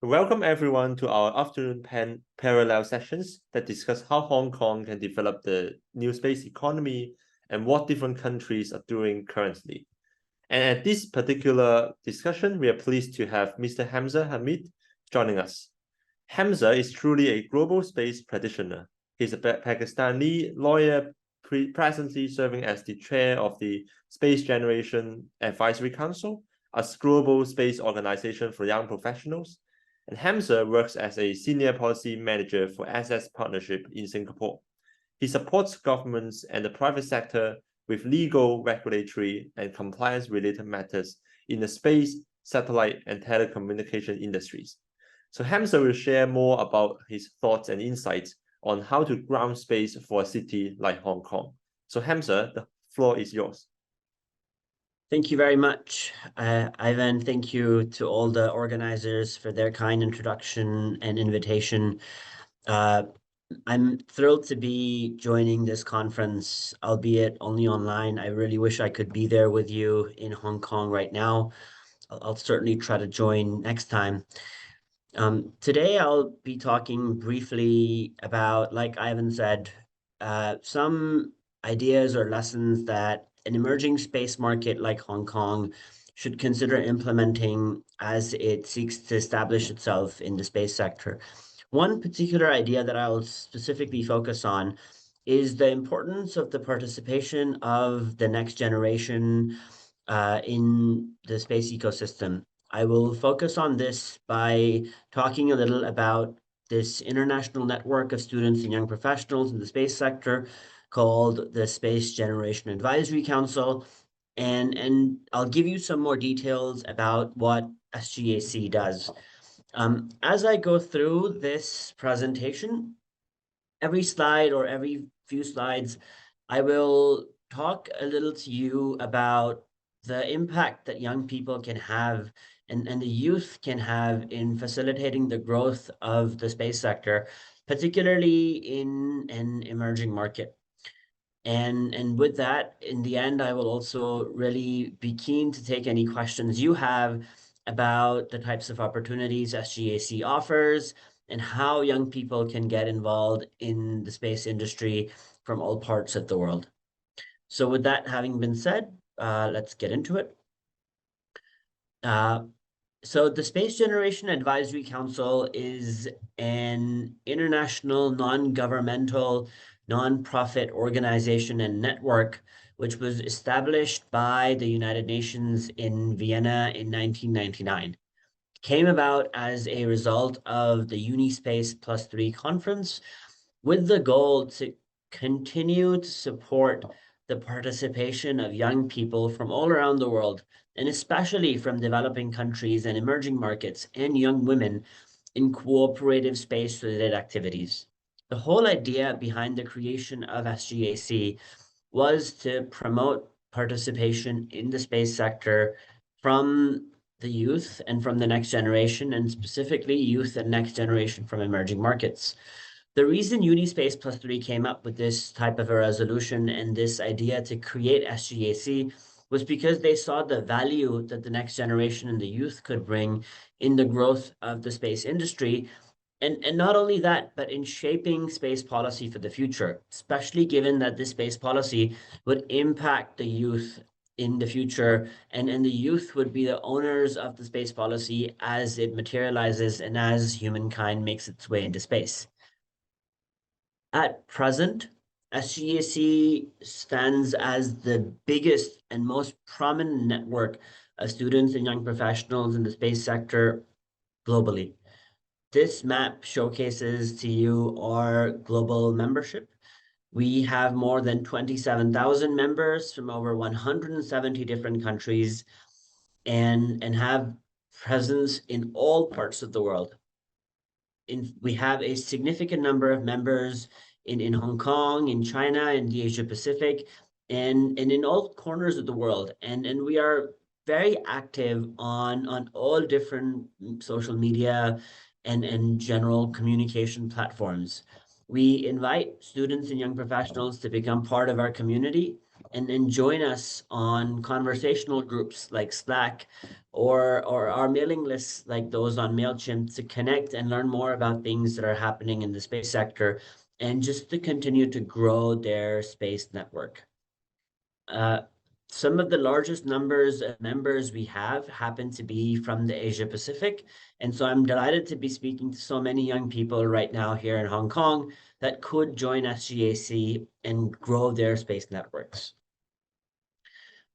Welcome everyone to our afternoon parallel sessions that discuss how Hong Kong can develop the new space economy and what different countries are doing currently. And at this particular discussion, we are pleased to have Mr. Hamza Hameed joining us. Hamza is truly a global space practitioner. He's a Pakistani lawyer presently serving as the chair of the Space Generation Advisory Council, a global space organization for young professionals. And Hamza works as a senior policy manager for SS Partnership in Singapore. He supports governments and the private sector with legal, regulatory, and compliance-related matters in the space, satellite, and telecommunication industries. So Hamza will share more about his thoughts and insights on how to ground space for a city like Hong Kong. So Hamza, the floor is yours. Thank you very much, Ivan. Thank you to all the organizers for their kind introduction and invitation. I'm thrilled to be joining this conference, albeit only online. I really wish I could be there with you in Hong Kong right now. I'll certainly try to join next time. Today, I'll be talking briefly about, like Ivan said, some ideas or lessons that an emerging space market like Hong Kong should consider implementing as it seeks to establish itself in the space sector. One particular idea that I'll specifically focus on is the importance of the participation of the next generation in the space ecosystem. I will focus on this by talking a little about this international network of students and young professionals in the space sector called the Space Generation Advisory Council, and I'll give you some more details about what SGAC does. As I go through this presentation, every slide or every few slides, I will talk a little to you about the impact that young people can have and the youth can have in facilitating the growth of the space sector, particularly in an emerging market. And with that, in the end, I will also really be keen to take any questions you have about the types of opportunities SGAC offers and how young people can get involved in the space industry from all parts of the world. So with that having been said, let's get into it. So the Space Generation Advisory Council is an international, non-governmental, non-profit organization and network which was established by the United Nations in Vienna in 1999. It came about as a result of the UniSpace +3 conference with the goal to continue to support the participation of young people from all around the world, and especially from developing countries and emerging markets and young women in cooperative space-related activities. The whole idea behind the creation of SGAC was to promote participation in the space sector from the youth and from the next generation, and specifically youth and next generation from emerging markets. The reason UniSpace +3 came up with this type of a resolution and this idea to create SGAC was because they saw the value that the next generation and the youth could bring in the growth of the space industry. And not only that, but in shaping space policy for the future, especially given that this space policy would impact the youth in the future, and the youth would be the owners of the space policy as it materializes and as humankind makes its way into space. At present, SGAC stands as the biggest and most prominent network of students and young professionals in the space sector globally. This map showcases to you our global membership. We have more than 27,000 members from over 170 different countries and have presence in all parts of the world. We have a significant number of members in Hong Kong, in China, in the Asia Pacific, and in all corners of the world. And we are very active on all different social media and general communication platforms. We invite students and young professionals to become part of our community and join us on conversational groups like Slack or our mailing lists like those on MailChimp to connect and learn more about things that are happening in the space sector and just to continue to grow their space network. Some of the largest numbers of members we have happen to be from the Asia Pacific. And so I'm delighted to be speaking to so many young people right now here in Hong Kong that could join SGAC and grow their space networks.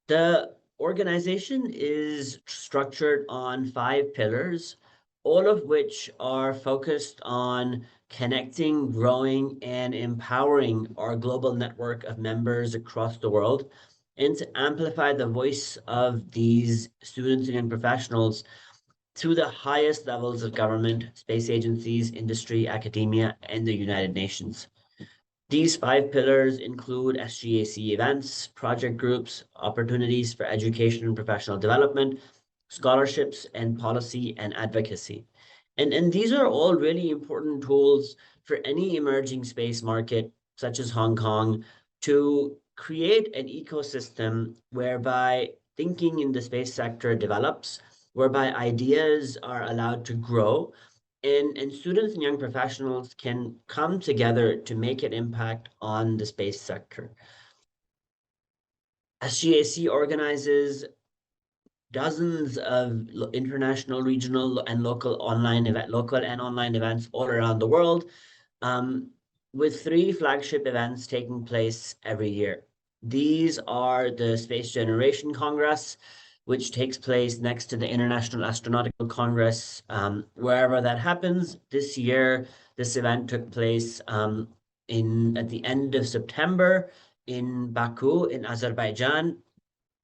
The organization is structured on 5 pillars, all of which are focused on connecting, growing, and empowering our global network of members across the world, and to amplify the voice of these students and young professionals to the highest levels of government, space agencies, industry, academia, and the United Nations. These 5 pillars include SGAC events, project groups, opportunities for education and professional development, scholarships, and policy and advocacy. And these are all really important tools for any emerging space market, such as Hong Kong, to create an ecosystem whereby thinking in the space sector develops, whereby ideas are allowed to grow, and students and young professionals can come together to make an impact on the space sector. SGAC organizes dozens of international, regional, and local and online events all around the world, with 3 flagship events taking place every year. These are the Space Generation Congress, which takes place next to the International Astronautical Congress, wherever that happens. This year, this event took place at the end of September in Baku, in Azerbaijan,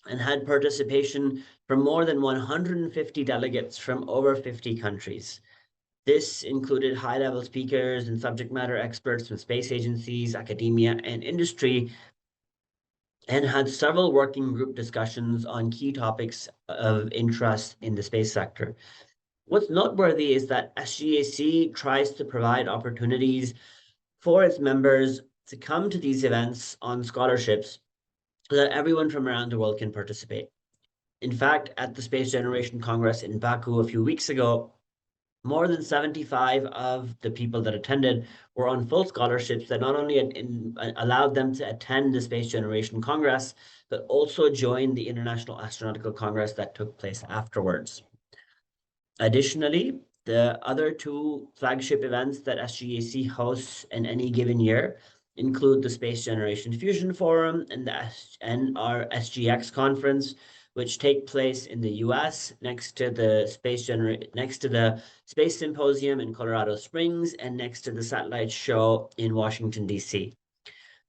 and had participation from more than 150 delegates from over 50 countries. This included high-level speakers and subject matter experts from space agencies, academia, and industry, and had several working group discussions on key topics of interest in the space sector. What's noteworthy is that SGAC tries to provide opportunities for its members to come to these events on scholarships so that everyone from around the world can participate. In fact, at the Space Generation Congress in Baku a few weeks ago, more than 75 of the people that attended were on full scholarships that not only allowed them to attend the Space Generation Congress, but also join the International Astronautical Congress that took place afterwards. Additionally, the other 2 flagship events that SGAC hosts in any given year include the Space Generation Fusion Forum and our SGX conference, which take place in the US next to the Space Symposium in Colorado Springs and next to the Satellite Show in Washington, D.C.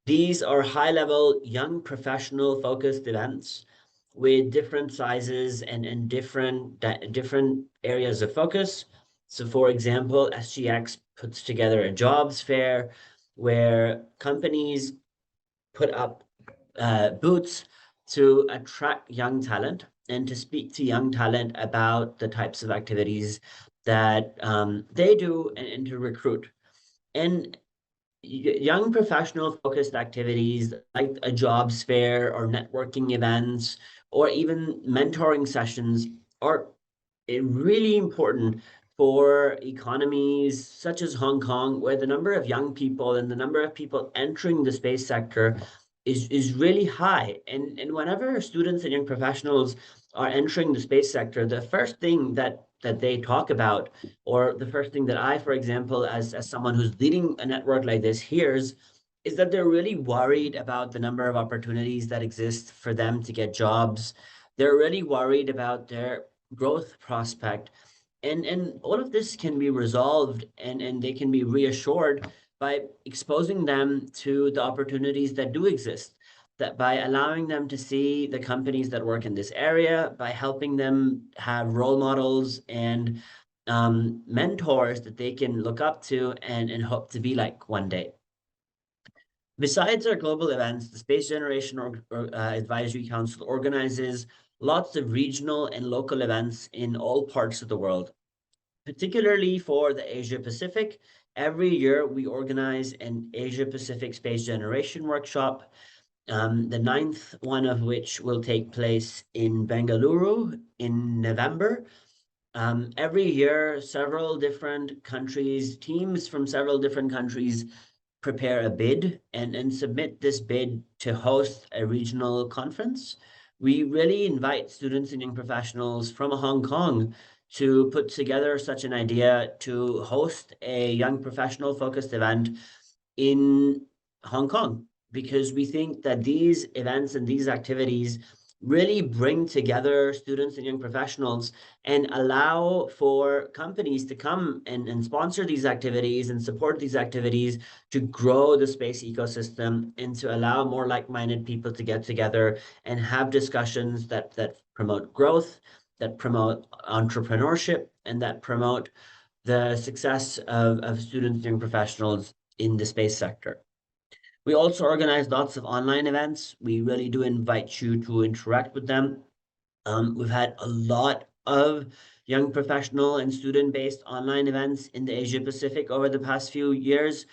These are high-level, young professional-focused events with different sizes and different areas of focus. So, for example, SGX puts together a jobs fair where companies put up booths to attract young talent and to speak to young talent about the types of activities that they do and to recruit. And young professional-focused activities like a jobs fair or networking events or even mentoring sessions are really important for economies such as Hong Kong, where the number of young people and the number of people entering the space sector is really high. And whenever students and young professionals are entering the space sector, the first thing that they talk about, or the first thing that I, for example, as someone who's leading a network like this hears, is that they're really worried about the number of opportunities that exist for them to get jobs. They're really worried about their growth prospect. And all of this can be resolved and they can be reassured by exposing them to the opportunities that do exist, that by allowing them to see the companies that work in this area, by helping them have role models and mentors that they can look up to and hope to be like one day. Besides our global events, the Space Generation Advisory Council organizes lots of regional and local events in all parts of the world. Particularly for the Asia Pacific, every year we organize an Asia Pacific Space Generation Workshop. the 9th one of which will take place in Bengaluru in November. Every year, several different countries, teams from several different countries prepare a bid and submit this bid to host a regional conference. We really invite students and young professionals from Hong Kong to put together such an idea to host a young professional focused event in Hong Kong, because we think that these events and these activities really bring together students and young professionals and allow for companies to come and sponsor these activities and support these activities to grow the space ecosystem and to allow more like-minded people to get together and have discussions that promote growth, that promote entrepreneurship, and that promote the success of students and young professionals in the space sector. We also organize lots of online events. We really do invite you to interact with them. We've had a lot of young professional and student-based online events in the Asia Pacific over the past few years.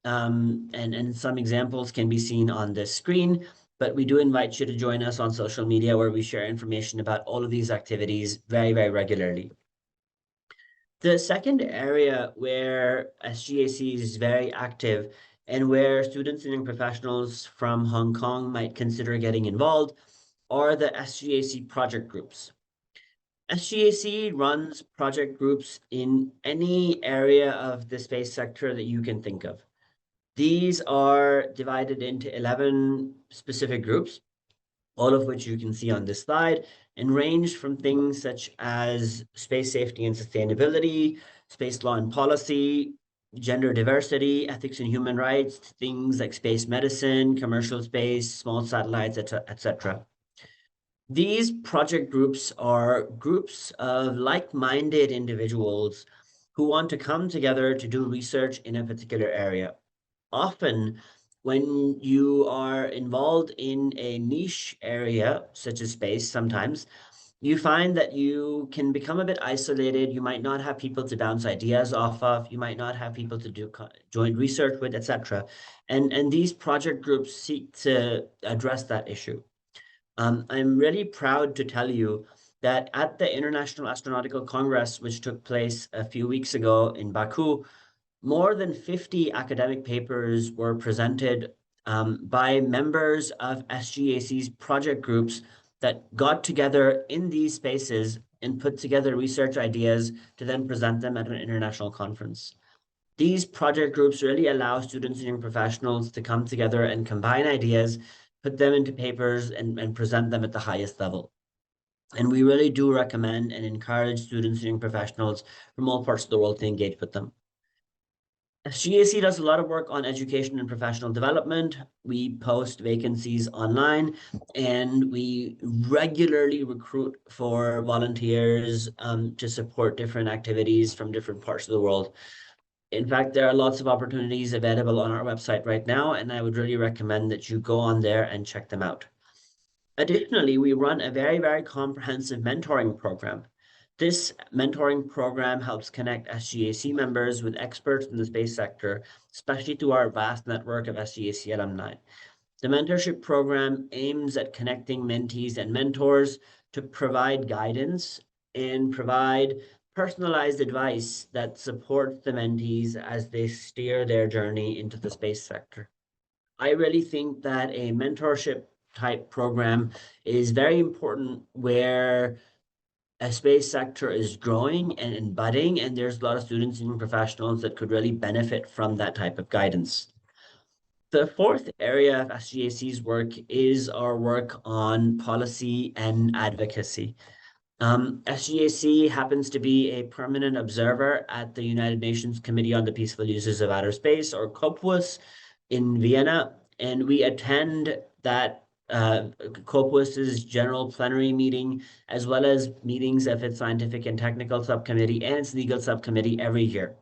And some examples can be seen on the screen, but we do invite you to join us on social media where we share information about all of these activities very, very regularly. The second area where SGAC is very active and where students and young professionals from Hong Kong might consider getting involved are the SGAC project groups. SGAC runs project groups in any area of the space sector that you can think of. These are divided into 11 specific groups, all of which you can see on this slide, and range from things such as space safety and sustainability, space law and policy, gender diversity, ethics and human rights, things like space medicine, commercial space, small satellites, etc. These project groups are groups of like-minded individuals who want to come together to do research in a particular area. Often, when you are involved in a niche area, such as space, sometimes you find that you can become a bit isolated. You might not have people to bounce ideas off of. You might not have people to do joint research with, etc. And these project groups seek to address that issue. I'm really proud to tell you that at the International Astronautical Congress, which took place a few weeks ago in Baku, more than 50 academic papers were presented by members of SGAC's project groups that got together in these spaces and put together research ideas to then present them at an international conference. These project groups really allow students and young professionals to come together and combine ideas, put them into papers, and present them at the highest level. And we really do recommend and encourage students and young professionals from all parts of the world to engage with them. SGAC does a lot of work on education and professional development. We post vacancies online, and we regularly recruit for volunteers to support different activities from different parts of the world. In fact, there are lots of opportunities available on our website right now, and I would really recommend that you go on there and check them out. Additionally, we run a very, very comprehensive mentoring program. This mentoring program helps connect SGAC members with experts in the space sector, especially through our vast network of SGAC alumni. The mentorship program aims at connecting mentees and mentors to provide guidance and provide personalized advice that supports the mentees as they steer their journey into the space sector. I really think that a mentorship type program is very important where a space sector is growing and budding, and there's a lot of students and professionals that could really benefit from that type of guidance. The fourth area of SGAC's work is our work on policy and advocacy. SGAC happens to be a permanent observer at the United Nations Committee on the Peaceful Uses of Outer Space, or COPUOS, in Vienna, and we attend that COPUOS's general plenary meeting, as well as meetings of its scientific and technical subcommittee and its legal subcommittee every year.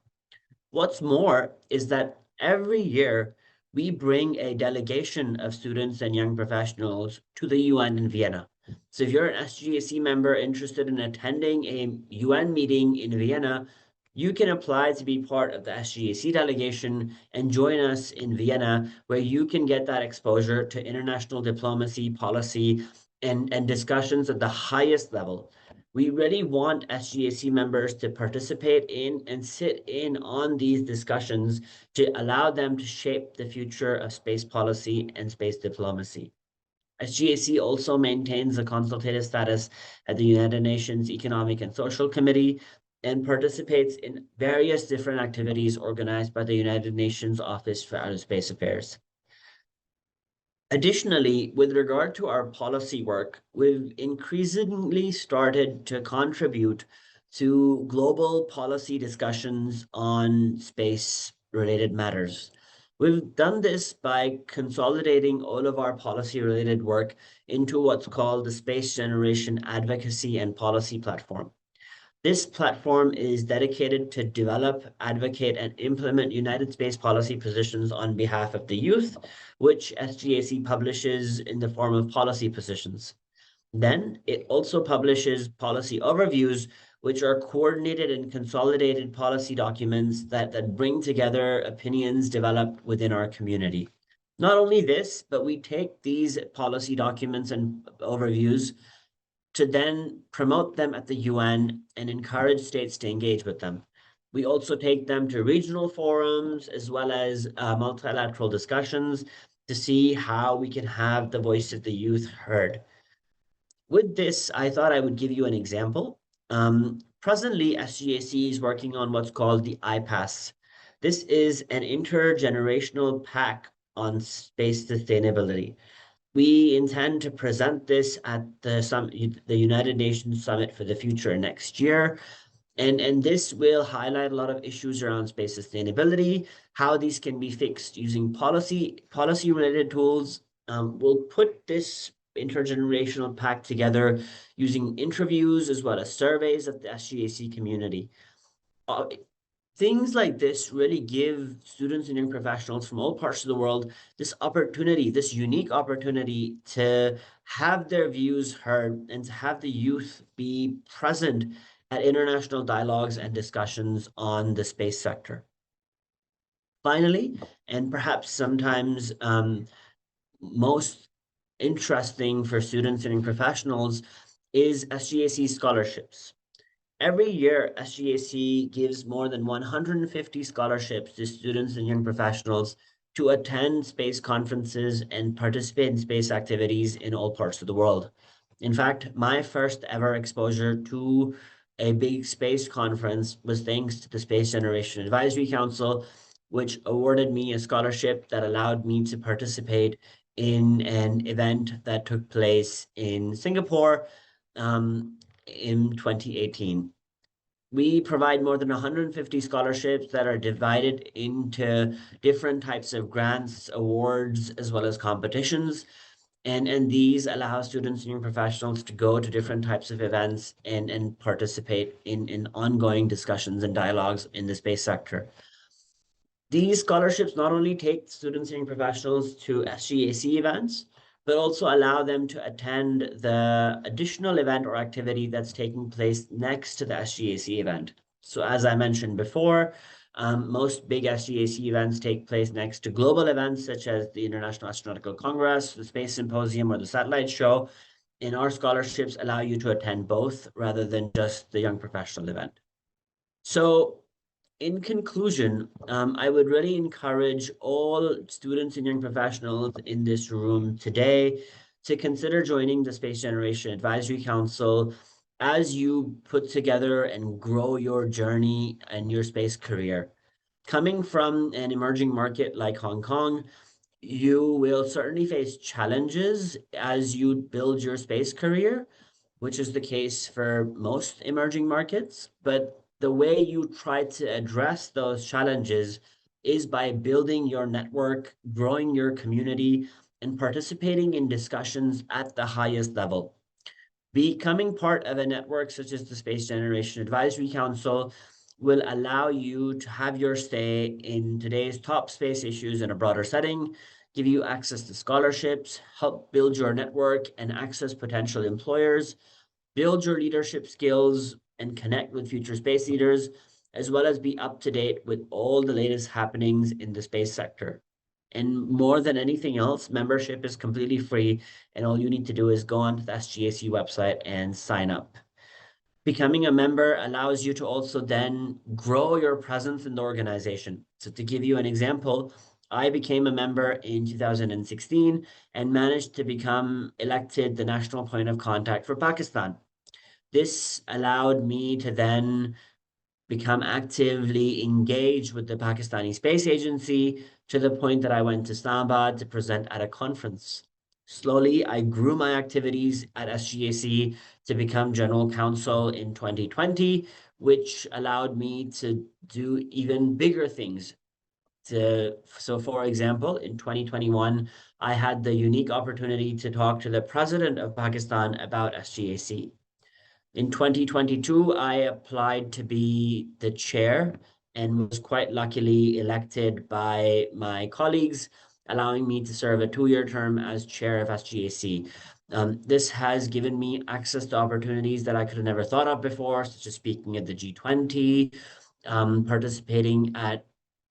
What's more is that every year we bring a delegation of students and young professionals to the UN in Vienna. So if you're an SGAC member interested in attending a UN meeting in Vienna, you can apply to be part of the SGAC delegation and join us in Vienna, where you can get that exposure to international diplomacy, policy, and discussions at the highest level. We really want SGAC members to participate in and sit in on these discussions to allow them to shape the future of space policy and space diplomacy. SGAC also maintains a consultative status at the United Nations Economic and Social Committee and participates in various different activities organized by the United Nations Office for Outer Space Affairs. Additionally, with regard to our policy work, we've increasingly started to contribute to global policy discussions on space-related matters. We've done this by consolidating all of our policy-related work into what's called the Space Generation Advocacy and Policy Platform. This platform is dedicated to develop, advocate, and implement United Space policy positions on behalf of the youth, which SGAC publishes in the form of policy positions. Then it also publishes policy overviews, which are coordinated and consolidated policy documents that bring together opinions developed within our community. Not only this, but we take these policy documents and overviews to then promote them at the UN and encourage states to engage with them. We also take them to regional forums as well as multilateral discussions to see how we can have the voice of the youth heard. With this, I thought I would give you an example. Presently, SGAC is working on what's called the 𝗖𝗃. This is an intergenerational pact on space sustainability. We intend to present this at the United Nations Summit for the Future next year. And this will highlight a lot of issues around space sustainability, how these can be fixed using policy-related tools. We'll put this intergenerational pact together using interviews as well as surveys of the SGAC community. Things like this really give students and young professionals from all parts of the world this opportunity, this unique opportunity to have their views heard and to have the youth be present at international dialogues and discussions on the space sector. Finally, and perhaps sometimes most interesting for students and young professionals, is SGAC scholarships. Every year, SGAC gives more than 150 scholarships to students and young professionals to attend space conferences and participate in space activities in all parts of the world. In fact, my first ever exposure to a big space conference was thanks to the Space Generation Advisory Council, which awarded me a scholarship that allowed me to participate in an event that took place in Singapore in 2018. We provide more than 150 scholarships that are divided into different types of grants, awards, as well as competitions. And these allow students and young professionals to go to different types of events and participate in ongoing discussions and dialogues in the space sector. These scholarships not only take students and young professionals to SGAC events, but also allow them to attend the additional event or activity that's taking place next to the SGAC event. So as I mentioned before, most big SGAC events take place next to global events such as the International Astronautical Congress, the Space Symposium, or the Satellite Show, and our scholarships allow you to attend both rather than just the young professional event. So in conclusion, I would really encourage all students and young professionals in this room today to consider joining the Space Generation Advisory Council as you put together and grow your journey and your space career. Coming from an emerging market like Hong Kong, you will certainly face challenges as you build your space career, which is the case for most emerging markets, but the way you try to address those challenges is by building your network, growing your community, and participating in discussions at the highest level. Becoming part of a network such as the Space Generation Advisory Council will allow you to have your say in today's top space issues in a broader setting, give you access to scholarships, help build your network and access potential employers, build your leadership skills, and connect with future space leaders, as well as be up to date with all the latest happenings in the space sector. And more than anything else, membership is completely free, and all you need to do is go onto the SGAC website and sign up. Becoming a member allows you to also then grow your presence in the organization. So to give you an example, I became a member in 2016 and managed to become elected the national point of contact for Pakistan. This allowed me to then become actively engaged with the Pakistani Space Agency to the point that I went to Islamabad to present at a conference. Slowly, I grew my activities at SGAC to become general counsel in 2020, which allowed me to do even bigger things. So for example, in 2021, I had the unique opportunity to talk to the president of Pakistan about SGAC. In 2022, I applied to be the chair and was quite luckily elected by my colleagues, allowing me to serve a 2-year term as chair of SGAC. This has given me access to opportunities that I could have never thought of before, such as speaking at the G20, participating at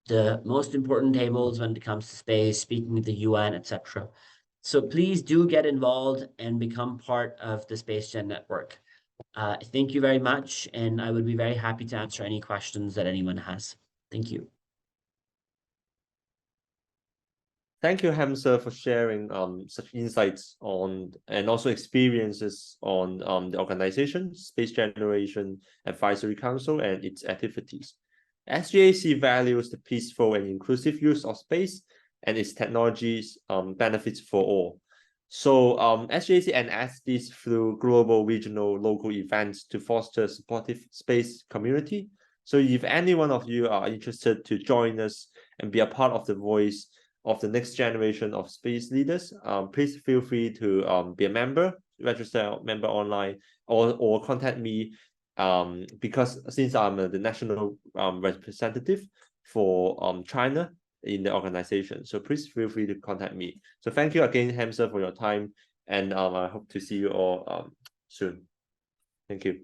the most important tables when it comes to space, speaking at the UN, etc. So please do get involved and become part of the SpaceGen network. Thank you very much, and I would be very happy to answer any questions that anyone has. Thank you. Thank you, Hamza, for sharing such insights on and also experiences on the organization, Space Generation Advisory Council, and its activities. SGAC values the peaceful and inclusive use of space and its technologies benefits for all. So SGAC enacts this through global, regional, local events to foster supportive space community. So if any one of you are interested to join us and be a part of the voice of the next generation of space leaders, please feel free to be a member, register a member online, or contact me because since I'm the national representative for China in the organization. So please feel free to contact me. So thank you again, Hamza, for your time, and I hope to see you all soon. Thank you.